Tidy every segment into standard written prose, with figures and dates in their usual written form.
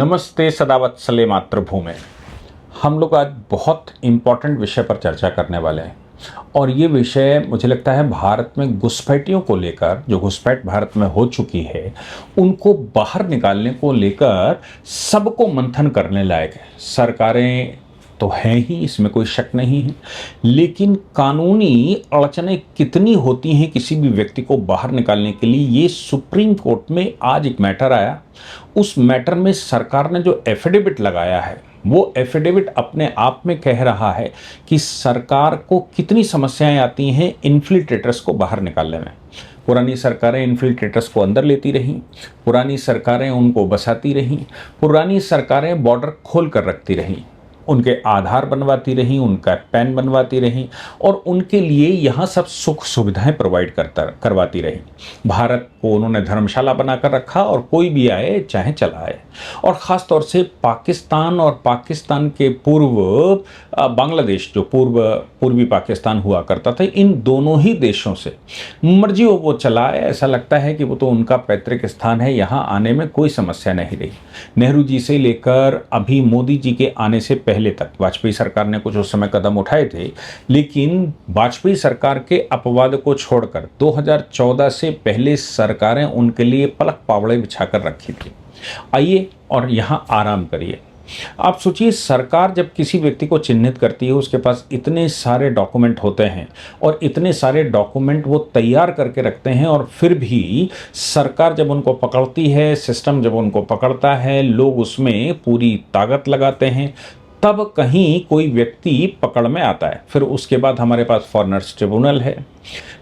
नमस्ते सदावत्सले मातृभूमि। हम लोग आज बहुत इम्पॉर्टेंट विषय पर चर्चा करने वाले हैं और ये विषय मुझे लगता है भारत में घुसपैठियों को लेकर, जो घुसपैठ भारत में हो चुकी है उनको बाहर निकालने को लेकर सबको मंथन करने लायक है। सरकारें तो हैं ही, इसमें कोई शक नहीं है, लेकिन कानूनी अड़चनें कितनी होती हैं किसी भी व्यक्ति को बाहर निकालने के लिए, ये सुप्रीम कोर्ट में आज एक मैटर आया। उस मैटर में सरकार ने जो एफिडेविट लगाया है वो एफिडेविट अपने आप में कह रहा है कि सरकार को कितनी समस्याएं आती हैं इन्फिल्ट्रेटर्स को बाहर निकालने में। पुरानी सरकारें इन्फिल्ट्रेटर्स को अंदर लेती रहीं, पुरानी सरकारें उनको बसाती रहीं, पुरानी सरकारें बॉर्डर खोल कर रखती रहीं, उनके आधार बनवाती रहीं, उनका पैन बनवाती रहीं और उनके लिए यहाँ सब सुख सुविधाएं प्रोवाइड करवाती रहीं। भारत को उन्होंने धर्मशाला बनाकर रखा और कोई भी आए चाहे चला आए। और ख़ास तौर से पाकिस्तान और पाकिस्तान के पूर्व बांग्लादेश, जो पूर्वी पाकिस्तान हुआ करता था, इन दोनों ही देशों से मर्जी हो वो चला आए। ऐसा लगता है कि वो तो उनका पैतृक स्थान है, यहाँ आने में कोई समस्या नहीं रही। नेहरू जी से लेकर अभी मोदी जी के आने से पहले तक वाजपेयी सरकार ने कुछ उस समय कदम उठाए थे, लेकिन वाजपेयी सरकार के अपवाद को छोड़कर 2014 से पहले सरकारें उनके लिए पलक पावड़े बिछाकर रखी थी। आइए और यहाँ आराम करिए। आप सोचिए, सरकार जब किसी व्यक्ति को चिन्हित करती है, उसके पास इतने सारे डॉक्यूमेंट होते हैं और इतने सारे डॉक्यूमेंट वो तैयार करके रखते हैं, और फिर भी सरकार जब उनको पकड़ती है, सिस्टम जब उनको पकड़ता है, लोग उसमें पूरी ताकत लगाते हैं, तब कहीं कोई व्यक्ति पकड़ में आता है। फिर उसके बाद हमारे पास फॉरेनर्स ट्रिब्यूनल है।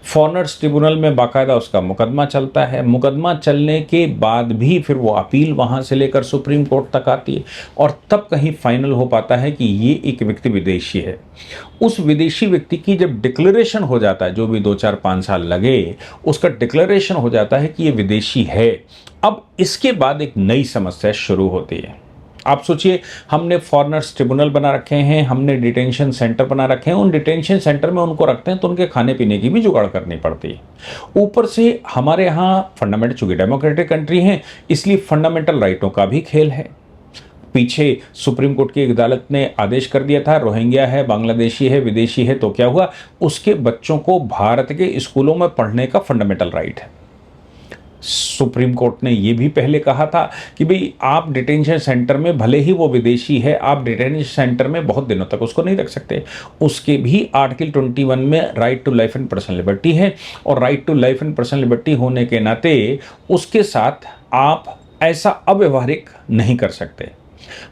फॉरेनर्स ट्रिब्यूनल में बाकायदा उसका मुकदमा चलता है। मुकदमा चलने के बाद भी फिर वो अपील वहाँ से लेकर सुप्रीम कोर्ट तक आती है और तब कहीं फाइनल हो पाता है कि ये एक व्यक्ति विदेशी है। उस विदेशी व्यक्ति की जब डिक्लेरेशन हो जाता है, जो भी 2-4-5 साल लगे, उसका डिक्लेरेशन हो जाता है कि ये विदेशी है। अब इसके बाद एक नई समस्या शुरू होती है। आप सोचिए, हमने फॉरेनर्स ट्रिब्यूनल बना रखे हैं, हमने डिटेंशन सेंटर बना रखे हैं, उन डिटेंशन सेंटर में उनको रखते हैं तो उनके खाने पीने की भी जुगाड़ करनी पड़ती है। ऊपर से हमारे यहाँ फंडामेंटल, चूंकि डेमोक्रेटिक कंट्री है इसलिए फंडामेंटल राइटों का भी खेल है। पीछे सुप्रीम कोर्ट की एक अदालत ने आदेश कर दिया था, रोहिंग्या है, बांग्लादेशी है, विदेशी है, तो क्या हुआ, उसके बच्चों को भारत के स्कूलों में पढ़ने का फंडामेंटल राइट है। सुप्रीम कोर्ट ने यह भी पहले कहा था कि भाई आप डिटेंशन सेंटर में, भले ही वो विदेशी है, आप डिटेंशन सेंटर में बहुत दिनों तक उसको नहीं रख सकते। उसके भी आर्टिकल 21 में right to life and personal liberty है, और right to life and personal liberty होने के नाते उसके साथ आप ऐसा अव्यवहारिक नहीं कर सकते।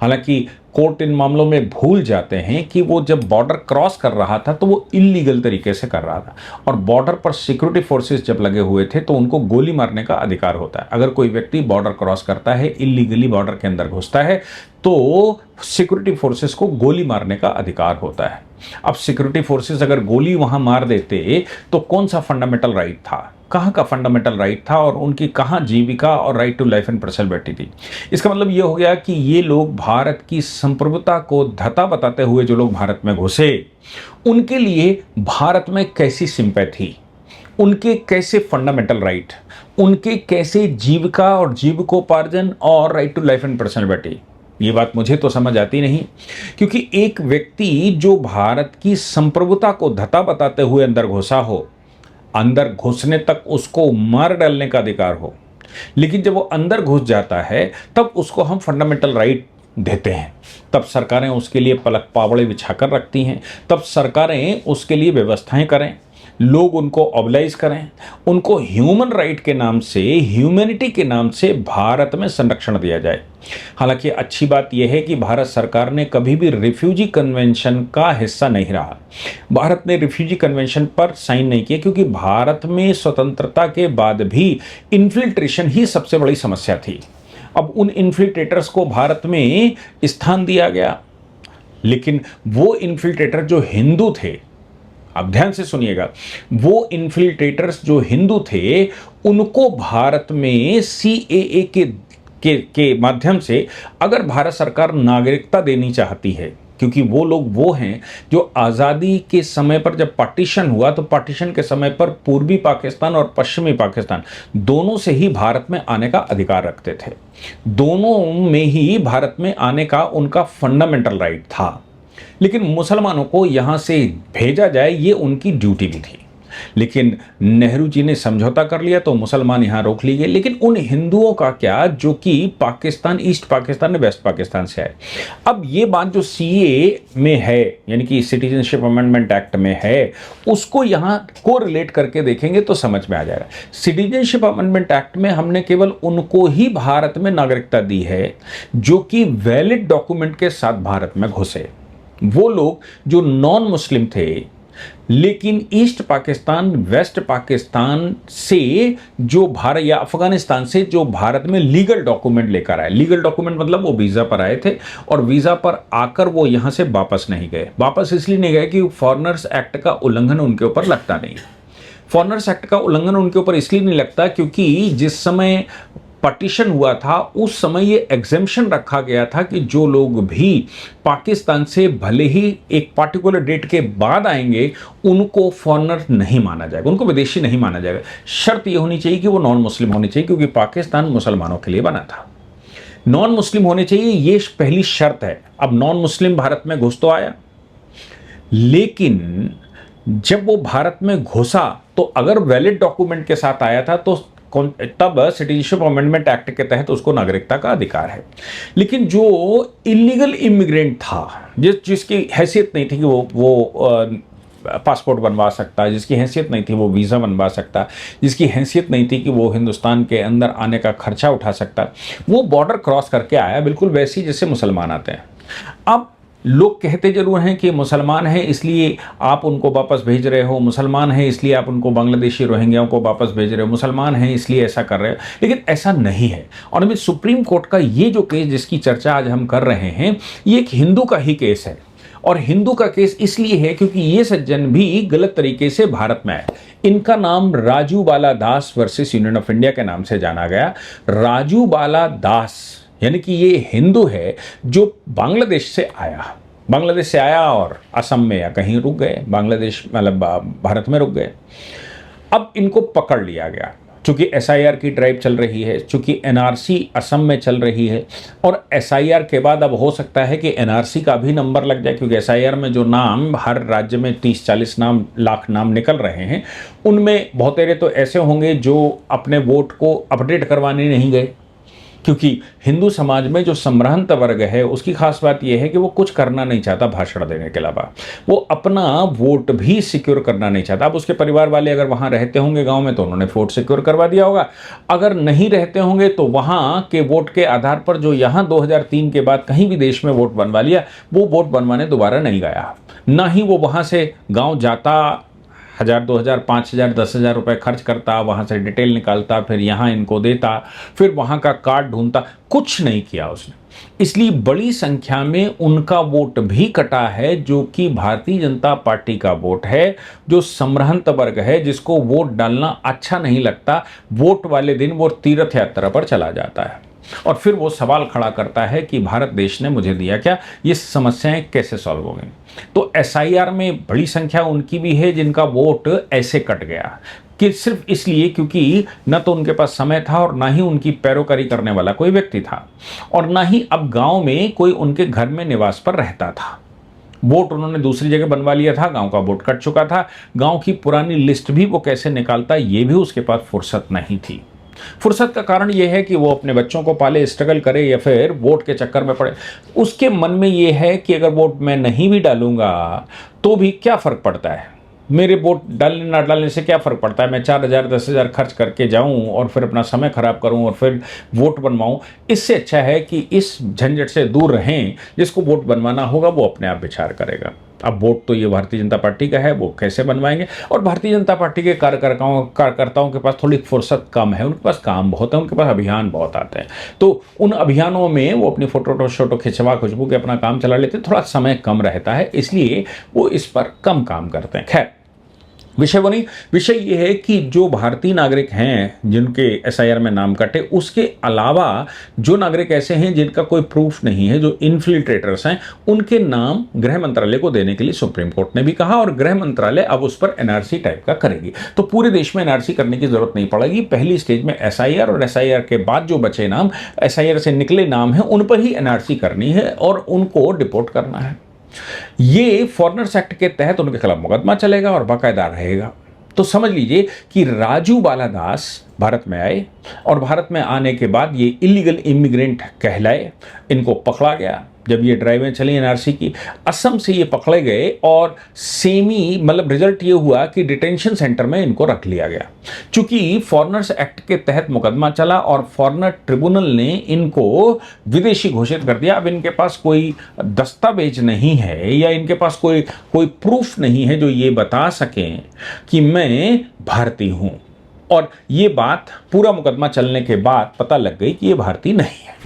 हालांकि कोर्ट इन मामलों में भूल जाते हैं कि वो जब बॉर्डर क्रॉस कर रहा था तो वो इल्लीगल तरीके से कर रहा था, और बॉर्डर पर सिक्योरिटी फोर्सेस जब लगे हुए थे तो उनको गोली मारने का अधिकार होता है। अगर कोई व्यक्ति बॉर्डर क्रॉस करता है, इल्लीगली बॉर्डर के अंदर घुसता है, तो सिक्योरिटी फोर्सेस को गोली मारने का अधिकार होता है। अब सिक्योरिटी फोर्सेस अगर गोली वहां मार देते तो कौन सा फंडामेंटल राइट था, कहाँ का फंडामेंटल राइट था, और उनकी कहाँ जीविका और right to life and personal liberty थी। इसका मतलब ये हो गया कि ये लोग भारत की संप्रभुता को धता बताते हुए जो लोग भारत में घुसे, उनके लिए भारत में कैसी सिंपैथी, उनके कैसे फंडामेंटल राइट, उनके कैसे जीविका और जीविकोपार्जन और right to life and personal liberty, ये बात मुझे तो समझ आती नहीं। क्योंकि एक व्यक्ति जो भारत की संप्रभुता को धता बताते हुए अंदर घुसा हो, अंदर घुसने तक उसको मार डालने का अधिकार हो, लेकिन जब वो अंदर घुस जाता है तब उसको हम फंडामेंटल राइट देते हैं, तब सरकारें उसके लिए पलक पावड़े बिछाकर रखती हैं, तब सरकारें उसके लिए व्यवस्थाएं करें, लोग उनको ऑबलाइज करें, उनको ह्यूमन राइट के नाम से, ह्यूमैनिटी के नाम से भारत में संरक्षण दिया जाए। हालांकि अच्छी बात यह है कि भारत सरकार ने कभी भी रिफ्यूजी कन्वेंशन का हिस्सा नहीं रहा। भारत ने रिफ्यूजी कन्वेंशन पर साइन नहीं किया क्योंकि भारत में स्वतंत्रता के बाद भी इन्फिल्ट्रेशन ही सबसे बड़ी समस्या थी। अब उन इन्फिल्ट्रेटर्स को भारत में स्थान दिया गया, लेकिन वो इन्फिल्ट्रेटर जो हिंदू थे, अब ध्यान से सुनिएगा, वो इन्फिल्ट्रेटर्स जो हिंदू थे उनको भारत में CAA के माध्यम से अगर भारत सरकार नागरिकता देनी चाहती है, क्योंकि वो लोग वो हैं जो आज़ादी के समय पर जब पार्टीशन हुआ तो पार्टीशन के समय पर पूर्वी पाकिस्तान और पश्चिमी पाकिस्तान दोनों से ही भारत में आने का अधिकार रखते थे, दोनों में ही भारत में आने का उनका फंडामेंटल राइट था। लेकिन मुसलमानों को यहां से भेजा जाए ये उनकी ड्यूटी भी थी। लेकिन नेहरू जी ने समझौता कर लिया तो मुसलमान यहां रोक लिए गए। लेकिन उन हिंदुओं का क्या जो कि पाकिस्तान, ईस्ट पाकिस्तान, वेस्ट पाकिस्तान से आए। अब ये बात जो सीए में है, यानी कि सिटीजनशिप अमेंडमेंट एक्ट में है, उसको यहां को रिलेट करके देखेंगे तो समझ में आ जाएगा। सिटीजनशिप अमेंडमेंट एक्ट में हमने केवल उनको ही भारत में नागरिकता दी है जो कि वैलिड डॉक्यूमेंट के साथ भारत में घुसे। वो लोग जो नॉन मुस्लिम थे लेकिन ईस्ट पाकिस्तान, वेस्ट पाकिस्तान से जो भारत या अफगानिस्तान से जो भारत में लीगल डॉक्यूमेंट लेकर आए, लीगल डॉक्यूमेंट मतलब वो वीज़ा पर आए थे और वीज़ा पर आकर वो यहाँ से वापस नहीं गए। वापस इसलिए नहीं गए कि फॉरेनर्स एक्ट का उल्लंघन उनके ऊपर लगता नहीं। फॉरेनर्स एक्ट का उल्लंघन उनके ऊपर इसलिए नहीं लगता क्योंकि जिस समय पार्टीशन हुआ था उस समय ये एग्जेम्पशन रखा गया था कि जो लोग भी पाकिस्तान से भले ही एक पार्टिकुलर डेट के बाद आएंगे उनको फॉरेनर नहीं माना जाएगा, उनको विदेशी नहीं माना जाएगा। शर्त ये होनी चाहिए कि वो नॉन मुस्लिम होनी चाहिए क्योंकि पाकिस्तान मुसलमानों के लिए बना था। नॉन मुस्लिम होने चाहिए, ये पहली शर्त है। अब नॉन मुस्लिम भारत में घुस तो आया, लेकिन जब वो भारत में घुसा तो अगर वैलिड डॉक्यूमेंट के साथ आया था तो तब सिटीजनशिप अमेंडमेंट एक्ट के तहत उसको नागरिकता का अधिकार है। लेकिन जो इलीगल इमिग्रेंट था, जिसकी हैसियत नहीं थी कि वो पासपोर्ट बनवा सकता, जिसकी हैसियत नहीं थी वो वीज़ा बनवा सकता, जिसकी हैसियत नहीं थी कि वो हिंदुस्तान के अंदर आने का खर्चा उठा सकता, वो बॉर्डर क्रॉस करके आया बिल्कुल वैसे ही जैसे मुसलमान आते हैं। अब लोग कहते जरूर हैं कि मुसलमान हैं इसलिए आप उनको वापस भेज रहे हो, मुसलमान हैं इसलिए आप उनको बांग्लादेशी रोहिंग्याओं को वापस भेज रहे हो, मुसलमान हैं इसलिए ऐसा कर रहे हो, लेकिन ऐसा नहीं है। और अभी सुप्रीम कोर्ट का ये जो केस जिसकी चर्चा आज हम कर रहे हैं ये एक हिंदू का ही केस है। और हिंदू का केस इसलिए है क्योंकि ये सज्जन भी गलत तरीके से भारत में आए। इनका नाम राजू बाला दास वर्सेस यूनियन ऑफ इंडिया के नाम से जाना गया। राजू बाला दास यानी कि ये हिंदू है जो बांग्लादेश से आया और असम में या कहीं रुक गए, बांग्लादेश मतलब भारत में रुक गए। अब इनको पकड़ लिया गया चूंकि एसआईआर की ड्राइव चल रही है, चूंकि एनआरसी असम में चल रही है और एसआईआर के बाद अब हो सकता है कि एनआरसी का भी नंबर लग जाए क्योंकि एसआईआर में जो नाम हर राज्य में 30-40 लाख नाम निकल रहे हैं उनमें बहुतेरे तो ऐसे होंगे जो अपने वोट को अपडेट करवाने नहीं गए। क्योंकि हिंदू समाज में जो सम्भ्रांत वर्ग है उसकी खास बात यह है कि वो कुछ करना नहीं चाहता भाषण देने के अलावा, वो अपना वोट भी सिक्योर करना नहीं चाहता। अब उसके परिवार वाले अगर वहाँ रहते होंगे गांव में तो उन्होंने वोट सिक्योर करवा दिया होगा, अगर नहीं रहते होंगे तो वहाँ के वोट के आधार पर जो यहाँ 2003 के बाद कहीं भी देश में वोट बनवा लिया वो वोट बनवाने दोबारा नहीं गया, ना ही वो वहाँ से गाँव जाता 1000, 2000, 5000, 10,000 रुपये खर्च करता, वहाँ से डिटेल निकालता, फिर यहाँ इनको देता, फिर वहाँ का कार्ड ढूंढता, कुछ नहीं किया उसने। इसलिए बड़ी संख्या में उनका वोट भी कटा है जो कि भारतीय जनता पार्टी का वोट है, जो सम्भ्रांत वर्ग है जिसको वोट डालना अच्छा नहीं लगता। वोट वाले दिन वो तीर्थ यात्रा पर चला जाता है और फिर वो सवाल खड़ा करता है कि भारत देश ने मुझे दिया क्या, ये समस्याएं कैसे सॉल्व हो गई। तो एसआईआर में बड़ी संख्या उनकी भी है जिनका वोट ऐसे कट गया कि सिर्फ इसलिए क्योंकि न तो उनके पास समय था और ना ही उनकी पैरोकारी करने वाला कोई व्यक्ति था और ना ही अब गांव में कोई उनके घर में निवास पर रहता था। वोट उन्होंने दूसरी जगह बनवा लिया था, गांव का वोट कट चुका था, गांव की पुरानी लिस्ट भी वो कैसे निकालता ये भी उसके पास फुर्सत नहीं थी। फुर्सत का कारण यह है कि वो अपने बच्चों को पाले, स्ट्रगल करे या फिर वोट के चक्कर में पड़े। उसके मन में यह है कि अगर वोट मैं नहीं भी डालूंगा तो भी क्या फर्क पड़ता है, मेरे वोट डालने ना डालने से क्या फ़र्क पड़ता है, मैं 4000 10,000 खर्च करके जाऊं और फिर अपना समय खराब करूं और फिर वोट बनवाऊं। इससे अच्छा है कि इस झंझट से दूर रहें। जिसको वोट बनवाना होगा वो अपने आप विचार करेगा। अब वोट तो ये भारतीय जनता पार्टी का है, वो कैसे बनवाएंगे। और भारतीय जनता पार्टी के कार्यकर्ताओं के पास थोड़ी फुर्सत कम है, उनके पास काम बहुत है, उनके पास अभियान बहुत आते हैं, तो उन अभियानों में वो अपनी फोटो शोटो खिंचवा खुशबू के अपना काम चला लेते हैं। थोड़ा समय कम रहता है इसलिए वो इस पर कम काम करते हैं। खैर, विषय वो नहीं, विषय ये है कि जो भारतीय नागरिक हैं जिनके एसआईआर में नाम कटे, उसके अलावा जो नागरिक ऐसे हैं जिनका कोई प्रूफ नहीं है, जो इन्फिल्ट्रेटर्स हैं, उनके नाम गृह मंत्रालय को देने के लिए सुप्रीम कोर्ट ने भी कहा और गृह मंत्रालय अब उस पर एनआरसी टाइप का करेगी। तो पूरे देश में एनआरसी करने की जरूरत नहीं पड़ेगी। पहली स्टेज में एसआईआर और एसआईआर के बाद जो बचे नाम, एसआईआर से निकले नाम हैं, उन पर ही एनआरसी करनी है और उनको डिपोर्ट करना है। ये फॉरेनर्स एक्ट के तहत उनके खिलाफ मुकदमा चलेगा और बाकायदा रहेगा। तो समझ लीजिए कि राजू बालादास भारत में आए और भारत में आने के बाद ये इलीगल इमिग्रेंट कहलाए, इनको पकड़ा गया। जब ये ड्राइवें चली एनआरसी की, असम से ये पकड़े गए और सेमी मतलब रिजल्ट ये हुआ कि डिटेंशन सेंटर में इनको रख लिया गया। चूंकि फॉरेनर्स एक्ट के तहत मुकदमा चला और फॉरेनर ट्रिब्यूनल ने इनको विदेशी घोषित कर दिया। अब इनके पास कोई दस्तावेज नहीं है या इनके पास कोई प्रूफ नहीं है जो ये बता सकें कि मैं भारतीय हूं, और ये बात पूरा मुकदमा चलने के बाद पता लग गई कि ये भारतीय नहीं है।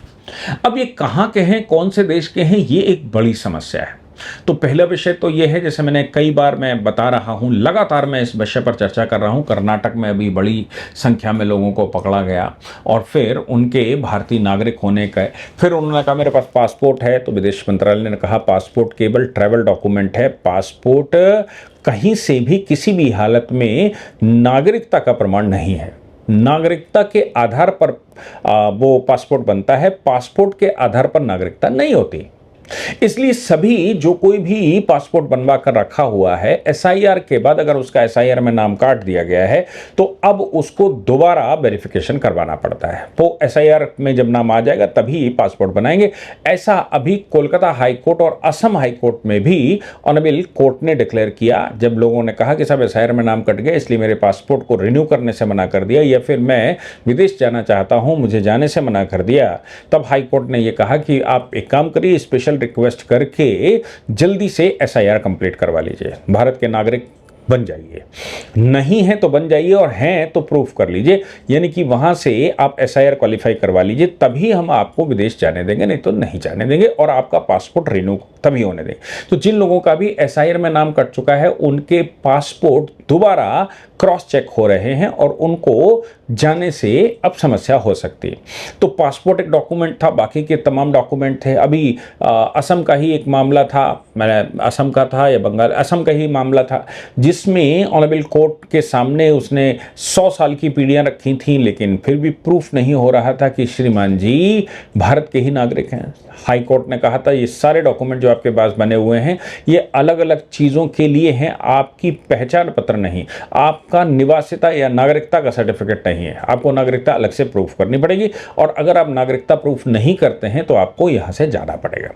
अब ये कहां के हैं, कौन से देश के हैं, ये एक बड़ी समस्या है। तो पहला विषय तो ये है, जैसे मैंने कई बार मैं बता रहा हूं, लगातार मैं इस विषय पर चर्चा कर रहा हूं, कर्नाटक में अभी बड़ी संख्या में लोगों को पकड़ा गया और फिर उनके भारतीय नागरिक होने का, फिर उन्होंने कहा मेरे पास पासपोर्ट है, तो विदेश मंत्रालय ने कहा पासपोर्ट केवल ट्रैवल डॉक्यूमेंट है, पासपोर्ट कहीं से भी किसी भी हालत में नागरिकता का प्रमाण नहीं है। नागरिकता के आधार पर वो पासपोर्ट बनता है, पासपोर्ट के आधार पर नागरिकता नहीं होती। इसलिए सभी जो कोई भी पासपोर्ट बनवा कर रखा हुआ है, एसआईआर के बाद अगर उसका एसआईआर में नाम काट दिया गया है तो अब उसको दोबारा वेरिफिकेशन करवाना पड़ता है। तो एसआईआर में जब नाम आ जाएगा तभी पासपोर्ट बनाएंगे। ऐसा अभी कोलकाता हाई कोर्ट और असम हाई कोर्ट में भी ऑनरेबल कोर्ट ने डिक्लेयर किया, जब लोगों ने कहा कि साहब एसआईआर में नाम कट गया इसलिए मेरे पासपोर्ट को रिन्यू करने से मना कर दिया, या फिर मैं विदेश जाना चाहता हूं मुझे जाने से मना कर दिया, तब हाई कोर्ट ने यह कहा कि आप एक काम करिए, स्पेशल रिक्वेस्ट करके जल्दी से एसआईआर कंप्लीट करवा लीजिए, भारत के नागरिक बन जाइए, नहीं है तो बन जाइए और हैं तो प्रूफ कर लीजिए, यानी कि वहां से आप एसआईआर क्वालिफाई करवा लीजिए, तभी हम आपको विदेश जाने देंगे, नहीं तो नहीं जाने देंगे, और आपका पासपोर्ट रिन्यू तभी होने देंगे। तो जिन लोगों का भी एसआईआर में नाम कट चुका है उनके पासपोर्ट दोबारा क्रॉस चेक हो रहे हैं और उनको जाने से अब समस्या हो सकती है। तो पासपोर्ट एक डॉक्यूमेंट था, बाकी के तमाम डॉक्यूमेंट थे। अभी असम का ही एक मामला था, मैंने असम का था या बंगाल, असम का ही मामला था, जिसमें ऑनरेबल कोर्ट के सामने उसने 100 साल की पीढ़ियां रखी थी, लेकिन फिर भी प्रूफ नहीं हो रहा था कि श्रीमान जी भारत के ही नागरिक हैं। हाई कोर्ट ने कहा था ये सारे डॉक्यूमेंट जो आपके पास बने हुए हैं ये अलग अलग चीज़ों के लिए हैं, आपकी पहचान पत्र नहीं, आपका निवासिता या नागरिकता का सर्टिफिकेट नहीं है, आपको नागरिकता अलग से प्रूफ करनी पड़ेगी, और अगर आप नागरिकता प्रूफ नहीं करते हैं तो आपको यहां से जाना पड़ेगा।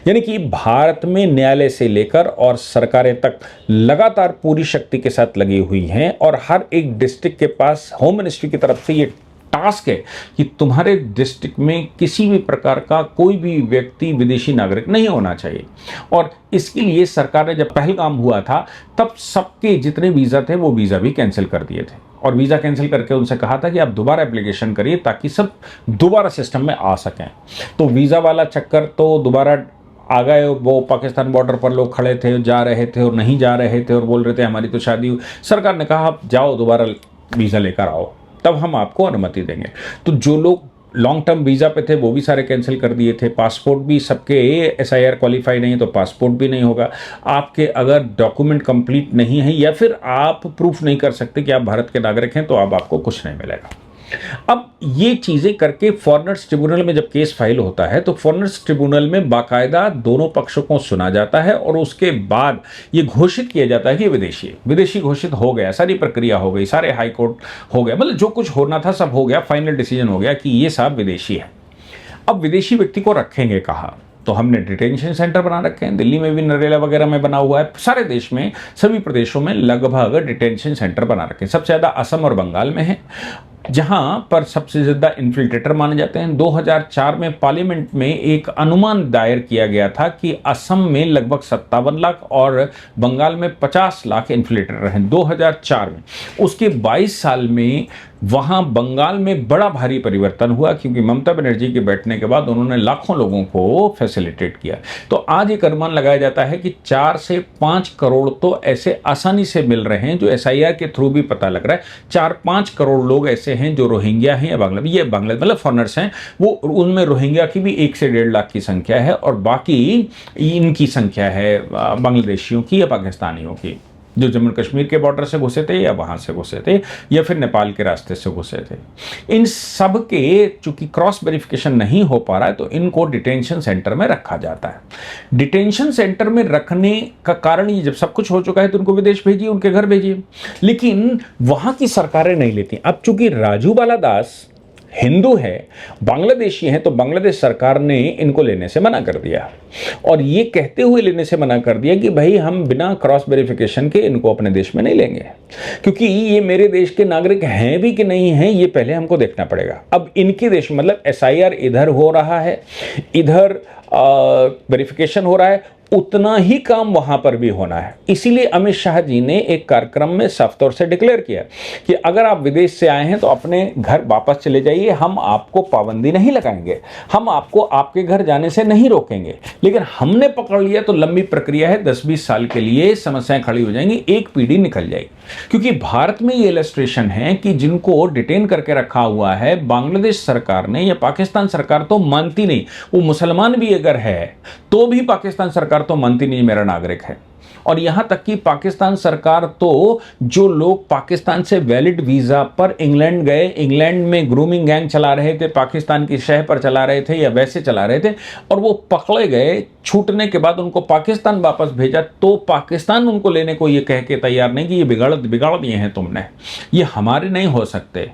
यानी कि भारत में न्यायालय से लेकर और सरकारें तक लगातार पूरी शक्ति के साथ लगी हुई हैं और हर एक डिस्ट्रिक्ट के पास होम मिनिस्ट्री की तरफ से ये टास्क है कि तुम्हारे डिस्ट्रिक्ट में किसी भी प्रकार का कोई भी व्यक्ति विदेशी नागरिक नहीं होना चाहिए। और इसके लिए सरकार ने जब पहलगाम हुआ था तब सबके जितने वीज़ा थे वो वीज़ा भी कैंसिल कर दिए थे, और वीज़ा कैंसिल करके उनसे कहा था कि आप दोबारा एप्लीकेशन करिए ताकि सब दोबारा सिस्टम में आ सकें। तो वीज़ा वाला चक्कर तो दोबारा आ गए, वो पाकिस्तान बॉर्डर पर लोग खड़े थे, जा रहे थे और नहीं जा रहे थे और बोल रहे थे हमारी तो शादी हुई। सरकार ने कहा आप जाओ दोबारा वीज़ा लेकर आओ तब हम आपको अनुमति देंगे। तो जो लोग लॉन्ग टर्म वीज़ा पे थे वो भी सारे कैंसिल कर दिए थे। पासपोर्ट भी सबके एसआईआर क्वालिफाई नहीं है तो पासपोर्ट भी नहीं होगा। आपके अगर डॉक्यूमेंट कंप्लीट नहीं है या फिर आप प्रूफ नहीं कर सकते कि आप भारत के नागरिक हैं तो अब आपको कुछ नहीं मिलेगा। अब ये चीजें करके फॉरेनर्स ट्रिब्यूनल में जब केस फाइल होता है तो फॉरेनर्स ट्रिब्यूनल में बाकायदा दोनों पक्षों को सुना जाता है और उसके बाद ये घोषित किया जाता है कि विदेशी घोषित हो गया, सारी प्रक्रिया हो गई, सारे हाई कोर्ट हो गया, मतलब जो कुछ होना था सब हो गया, फाइनल डिसीजन हो गया कि ये साहब विदेशी है। अब विदेशी व्यक्ति को रखेंगे कहाँ? तो हमने डिटेंशन सेंटर बना रखे हैं, दिल्ली में भी नरेला वगैरह में बना हुआ है, सारे देश में सभी प्रदेशों में लगभग डिटेंशन सेंटर बना रखे हैं। सबसे ज़्यादा असम और बंगाल में है जहां पर सबसे ज़्यादा इन्फिल्ट्रेटर माने जाते हैं। 2004 में पार्लियामेंट में एक अनुमान दायर किया गया था कि असम में लगभग 57 लाख और बंगाल में 50 लाख इन्फिल्ट्रेटर हैं 2004 में। उसके 22 साल में वहाँ बंगाल में बड़ा भारी परिवर्तन हुआ, क्योंकि ममता बनर्जी के बैठने के बाद उन्होंने लाखों लोगों को फैसिलिटेट किया। तो आज एक अनुमान लगाया जाता है कि 4 से 5 करोड़ तो ऐसे आसानी से मिल रहे हैं, जो SIR के थ्रू भी पता लग रहा है। 4-5 करोड़ लोग ऐसे हैं जो रोहिंग्या हैं या बांग्लादेश मतलब फॉरेनर्स हैं, वो उनमें रोहिंग्या की भी 1 से 1.5 लाख की संख्या है, और बाकी इनकी संख्या है बांग्लादेशियों की या पाकिस्तानियों की, जो जम्मू कश्मीर के बॉर्डर से घुसे थे या वहां से घुसे थे या फिर नेपाल के रास्ते से घुसे थे। इन सब के चूंकि क्रॉस वेरिफिकेशन नहीं हो पा रहा है, तो इनको डिटेंशन सेंटर में रखा जाता है। डिटेंशन सेंटर में रखने का कारण ये, जब सब कुछ हो चुका है तो उनको विदेश भेजिए, उनके घर भेजिए, लेकिन वहां की सरकारें नहीं लेती। अब चूंकि राजू बाला दास हिंदू है, बांग्लादेशी हैं, तो बांग्लादेश सरकार ने इनको लेने से मना कर दिया, और ये कहते हुए लेने से मना कर दिया कि भाई हम बिना क्रॉस वेरिफिकेशन के इनको अपने देश में नहीं लेंगे, क्योंकि ये मेरे देश के नागरिक हैं भी कि नहीं हैं, ये पहले हमको देखना पड़ेगा। अब इनके देश मतलब SIR इधर हो रहा है, इधर वेरिफिकेशन हो रहा है, उतना ही काम वहां पर भी होना है। इसीलिए अमित शाह जी ने एक कार्यक्रम में साफ तौर से डिक्लेयर किया कि अगर आप विदेश से आए हैं तो अपने घर वापस चले जाइए, हम आपको पाबंदी नहीं लगाएंगे, हम आपको आपके घर जाने से नहीं रोकेंगे, लेकिन हमने पकड़ लिया तो लंबी प्रक्रिया है, 10-20 साल के लिए समस्याएं खड़ी हो जाएंगी, एक पीढ़ी निकल जाएगी। क्योंकि भारत में ये इलस्ट्रेशन है कि जिनको डिटेन करके रखा हुआ है, बांग्लादेश सरकार ने या पाकिस्तान सरकार तो मानती नहीं, वो मुसलमान भी अगर है तो भी पाकिस्तान सरकार तो मानती नहीं मेरा नागरिक है। और यहां तक कि पाकिस्तान सरकार तो जो लोग पाकिस्तान से वैलिड वीजा पर इंग्लैंड गए, इंग्लैंड में ग्रूमिंग गैंग चला रहे थे, पाकिस्तान की शह पर चला रहे थे या वैसे चला रहे थे, और वो पकड़े गए, छूटने के बाद उनको पाकिस्तान वापस भेजा, तो पाकिस्तान उनको लेने को ये कह के तैयार नहीं कि ये बिगाड़ दिए हैं तुमने, ये हमारे नहीं हो सकते।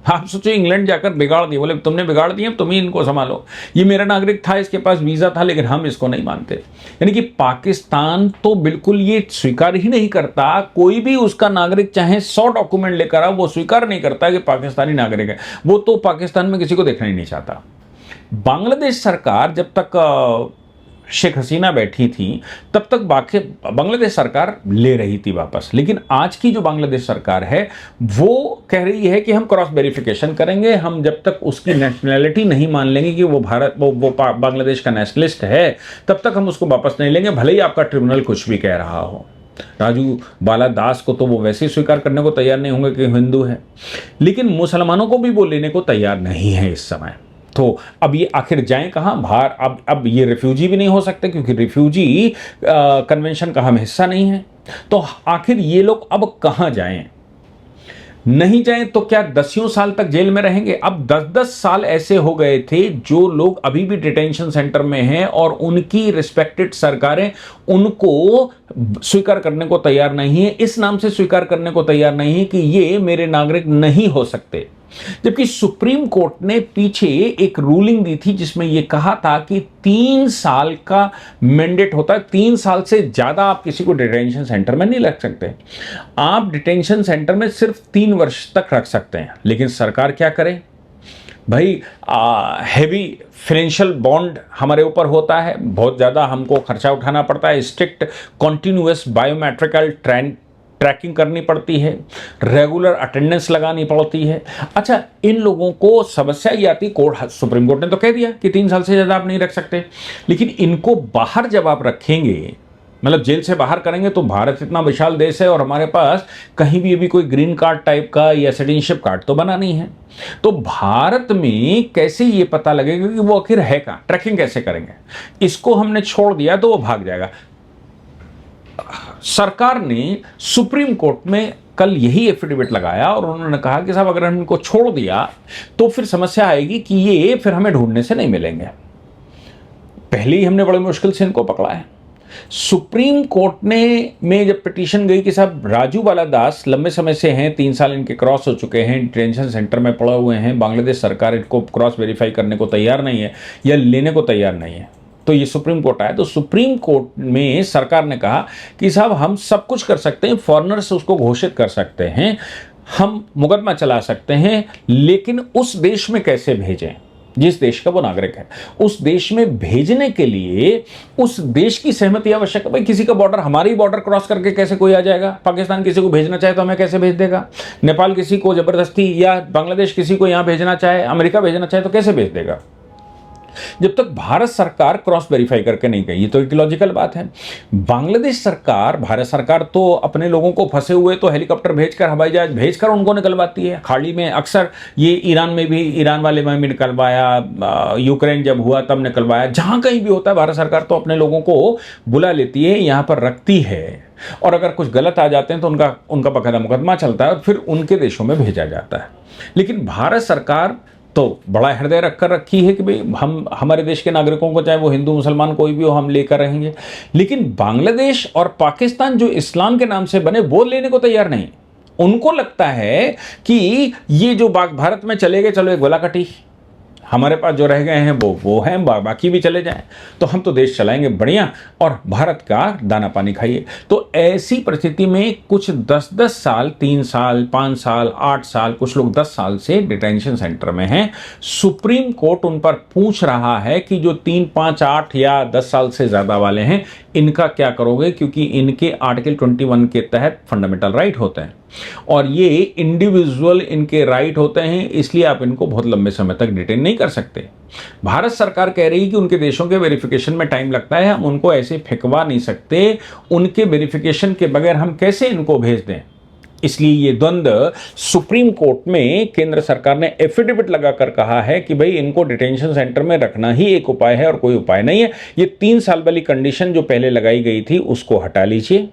आप सोचो इंग्लैंड जाकर बिगाड़ दिए, बोले तुमने बिगाड़ दिए, तुम ही इनको संभालो, ये मेरा नागरिक था, इसके पास वीजा था, लेकिन हम इसको नहीं मानते। यानी कि पाकिस्तान तो बिल्कुल ये स्वीकार ही नहीं करता, कोई भी उसका नागरिक चाहे 100 डॉक्यूमेंट लेकर आओ, वो स्वीकार नहीं करता कि पाकिस्तानी नागरिक है, वो तो पाकिस्तान में किसी को देखना ही नहीं चाहता। बांग्लादेश सरकार जब तक शेख हसीना बैठी थी तब तक बांग्लादेश सरकार ले रही थी वापस, लेकिन आज की जो बांग्लादेश सरकार है वो कह रही है कि हम क्रॉस वेरिफिकेशन करेंगे, हम जब तक उसकी नेशनैलिटी नहीं मान लेंगे कि वो बांग्लादेश का नेशनलिस्ट है, तब तक हम उसको वापस नहीं लेंगे, भले ही आपका ट्रिब्यूनल कुछ भी कह रहा हो। राजू बाला दास को तो वो वैसे ही स्वीकार करने को तैयार नहीं होंगे कि हिंदू है, लेकिन मुसलमानों को भी वो लेने को तैयार नहीं है इस समय। तो अब ये आखिर जाएं कहाँ बाहर? अब ये रिफ्यूजी भी नहीं हो सकते, क्योंकि रिफ्यूजी कन्वेंशन का हम हिस्सा नहीं है। तो आखिर ये लोग अब कहाँ जाएं? नहीं जाएं तो क्या 10 साल तक जेल में रहेंगे? अब 10-10 साल ऐसे हो गए थे जो लोग अभी भी डिटेंशन सेंटर में हैं, और उनकी रिस्पेक्टेड सरकारें उनको स्वीकार करने को तैयार नहीं है, इस नाम से स्वीकार करने को तैयार नहीं है कि ये मेरे नागरिक नहीं हो सकते। जबकि सुप्रीम कोर्ट ने पीछे एक रूलिंग दी थी जिसमें यह कहा था कि 3 साल का मैंडेट होता है, 3 साल से ज्यादा आप किसी को डिटेंशन सेंटर में नहीं रख सकते। आप डिटेंशन सेंटर में सिर्फ 3 वर्ष तक रख सकते हैं, लेकिन सरकार क्या करे भाई, हैवी फाइनेंशियल बॉन्ड हमारे ऊपर होता है, बहुत ज़्यादा हमको खर्चा उठाना पड़ता है, स्ट्रिक्ट कॉन्टिन्यूअस बायोमेट्रिकल ट्रैकिंग करनी पड़ती है, रेगुलर अटेंडेंस लगानी पड़ती है। अच्छा, इन लोगों को समस्या ये आती, सुप्रीम कोर्ट ने तो कह दिया कि 3 साल से ज़्यादा आप नहीं रख सकते, लेकिन इनको बाहर जब आप रखेंगे, मतलब जेल से बाहर करेंगे, तो भारत इतना विशाल देश है और हमारे पास कहीं भी अभी कोई ग्रीन कार्ड टाइप का या सिटीजनशिप कार्ड तो बना नहीं है। तो भारत में कैसे ये पता लगेगा कि वो आखिर है कहाँ? ट्रैकिंग कैसे करेंगे? इसको हमने छोड़ दिया तो वो भाग जाएगा। सरकार ने सुप्रीम कोर्ट में कल यही एफिडेविट लगाया और उन्होंने कहा कि साहब, अगर हम इनको छोड़ दिया तो फिर समस्या आएगी कि ये फिर हमें ढूंढने से नहीं मिलेंगे। पहले ही हमने बड़ी मुश्किल से इनको पकड़ा है। सुप्रीम कोर्ट में जब पिटीशन गई कि साहब राजू बाला दास लंबे समय से हैं, 3 साल इनके क्रॉस हो चुके हैं, डिटेंशन सेंटर में पड़े हुए हैं, बांग्लादेश सरकार इनको क्रॉस वेरीफाई करने को तैयार नहीं है या लेने को तैयार नहीं है, तो ये सुप्रीम कोर्ट आया। तो सुप्रीम कोर्ट में सरकार ने कहा कि साहब हम सब कुछ कर सकते हैं, फॉरेनर्स उसको घोषित कर सकते हैं, हम मुकदमा चला सकते हैं, लेकिन उस देश में कैसे भेजें? जिस देश का वो नागरिक है, उस देश में भेजने के लिए उस देश की सहमति आवश्यक है। भाई किसी का बॉर्डर, हमारी बॉर्डर क्रॉस करके कैसे कोई आ जाएगा? पाकिस्तान किसी को भेजना चाहे तो हमें कैसे भेज देगा? नेपाल किसी को जबरदस्ती, या बांग्लादेश किसी को यहां भेजना चाहे, अमेरिका भेजना चाहे तो कैसे भेज देगा? जब तक भारत सरकार क्रॉस वेरीफाई करके नहीं गई, तो एक लॉजिकल बात है। बांग्लादेश सरकार, भारत सरकार तो अपने लोगों को फंसे हुए तो हेलीकॉप्टर भेजकर, हवाई जहाज भेजकर उनको निकलवाती है खाड़ी में। अक्सर ये ईरान में भी, ईरान वाले में भी निकलवाया, यूक्रेन जब हुआ तब निकलवाया, जहां कहीं भी होता है भारत सरकार तो अपने लोगों को बुला लेती है, यहां पर रखती है, और अगर कुछ गलत आ जाते हैं तो उनका बकायदा मुकदमा चलता है और फिर उनके देशों में भेजा जाता है। लेकिन भारत सरकार तो बड़ा हृदय रखकर रखी है कि भाई हम हमारे देश के नागरिकों को, चाहे वो हिंदू मुसलमान कोई भी हो, हम लेकर रहेंगे। लेकिन बांग्लादेश और पाकिस्तान जो इस्लाम के नाम से बने, वो लेने को तैयार नहीं। उनको लगता है कि ये जो भारत में चले गए, चलो एक गोलाकटी, हमारे पास जो रह गए हैं वो हैं, बाकी भी चले जाएं, तो हम तो देश चलाएंगे बढ़िया, और भारत का दाना पानी खाइए। तो ऐसी परिस्थिति में कुछ 10-10 साल, 3 साल, 5 साल, 8 साल, कुछ लोग 10 साल से डिटेंशन सेंटर में हैं। सुप्रीम कोर्ट उन पर पूछ रहा है कि जो 3, 5, 8 या 10 साल से ज़्यादा वाले हैं, इनका क्या करोगे? क्योंकि इनके आर्टिकल 21 के तहत फंडामेंटल राइट होते हैं और ये इंडिविजुअल इनके राइट होते हैं, इसलिए आप इनको बहुत लंबे समय तक डिटेन नहीं कर सकते। भारत सरकार कह रही है कि उनके देशों के वेरिफिकेशन में टाइम लगता है, हम उनको ऐसे फेंकवा नहीं सकते, उनके वेरिफिकेशन के बगैर हम कैसे इनको भेज दें। इसलिए ये द्वंद्व सुप्रीम कोर्ट में केंद्र सरकार ने एफिडेविट लगाकर कहा है कि भाई इनको डिटेंशन सेंटर में रखना ही एक उपाय है और कोई उपाय नहीं है। ये 3 साल वाली कंडीशन जो पहले लगाई गई थी उसको हटा लीजिए।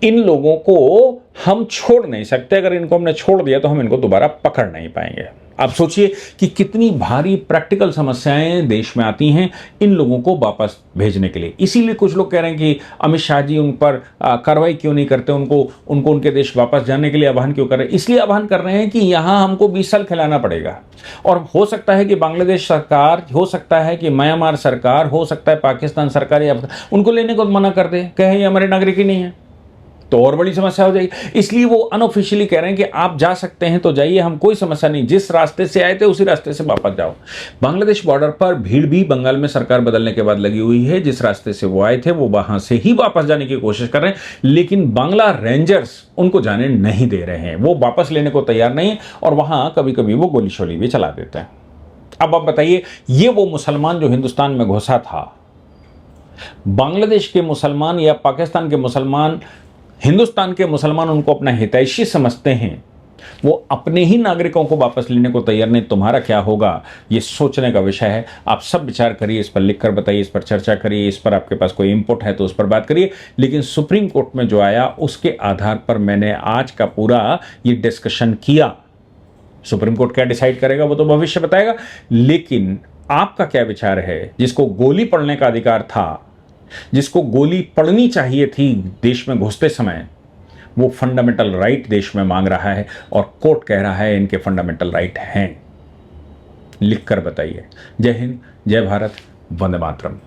इन लोगों को हम छोड़ नहीं सकते, अगर इनको हमने छोड़ दिया तो हम इनको दोबारा पकड़ नहीं पाएंगे। आप सोचिए कि कितनी भारी प्रैक्टिकल समस्याएं देश में आती हैं इन लोगों को वापस भेजने के लिए। इसीलिए कुछ लोग कह रहे हैं कि अमित शाह जी उन पर कार्रवाई क्यों नहीं करते, उनको उनके देश वापस जाने के लिए आह्वान क्यों कर रहे हैं? इसलिए आह्वान कर रहे हैं कि यहां हमको 20 साल खिलाना पड़ेगा, और हो सकता है कि बांग्लादेश सरकार, हो सकता है कि म्यांमार सरकार, हो सकता है पाकिस्तान सरकार या उनको लेने को मना कर दे, कहे ये हमारे नागरिक ही नहीं है, तो और बड़ी समस्या हो जाएगी। इसलिए वो अनऑफिशियली कह रहे हैं कि आप जा सकते हैं तो जाइए, हम कोई समस्या नहीं, जिस रास्ते से आए थे उसी रास्ते से वापस जाओ। बांग्लादेश बॉर्डर पर भीड़ भी बंगाल में सरकार बदलने के बाद लगी हुई है। जिस रास्ते से वो आए थे वो वहां से ही वापस जाने की कोशिश कर रहे हैं, लेकिन बांग्ला रेंजर्स उनको जाने नहीं दे रहे हैं, वो वापस लेने को तैयार नहीं, और वहां कभी कभी वो गोली शोली भी चला देते हैं। अब आप बताइए, ये वो मुसलमान जो हिंदुस्तान में घुसा था, बांग्लादेश के मुसलमान या पाकिस्तान के मुसलमान, हिंदुस्तान के मुसलमान उनको अपना हितैषी समझते हैं, वो अपने ही नागरिकों को वापस लेने को तैयार नहीं। तुम्हारा क्या होगा, ये सोचने का विषय है। आप सब विचार करिए, इस पर लिखकर बताइए, इस पर चर्चा करिए, इस पर आपके पास कोई इनपुट है तो उस पर बात करिए। लेकिन सुप्रीम कोर्ट में जो आया उसके आधार पर मैंने आज का पूरा ये डिस्कशन किया। सुप्रीम कोर्ट क्या डिसाइड करेगा वो तो भविष्य बताएगा, लेकिन आपका क्या विचार है? जिसको गोली पड़ने का अधिकार था, जिसको गोली पड़नी चाहिए थी देश में घुसते समय, वो फंडामेंटल राइट देश में मांग रहा है और कोर्ट कह रहा है इनके फंडामेंटल राइट हैं। लिखकर बताइए। जय हिंद, जय भारत, वंदे मातरम।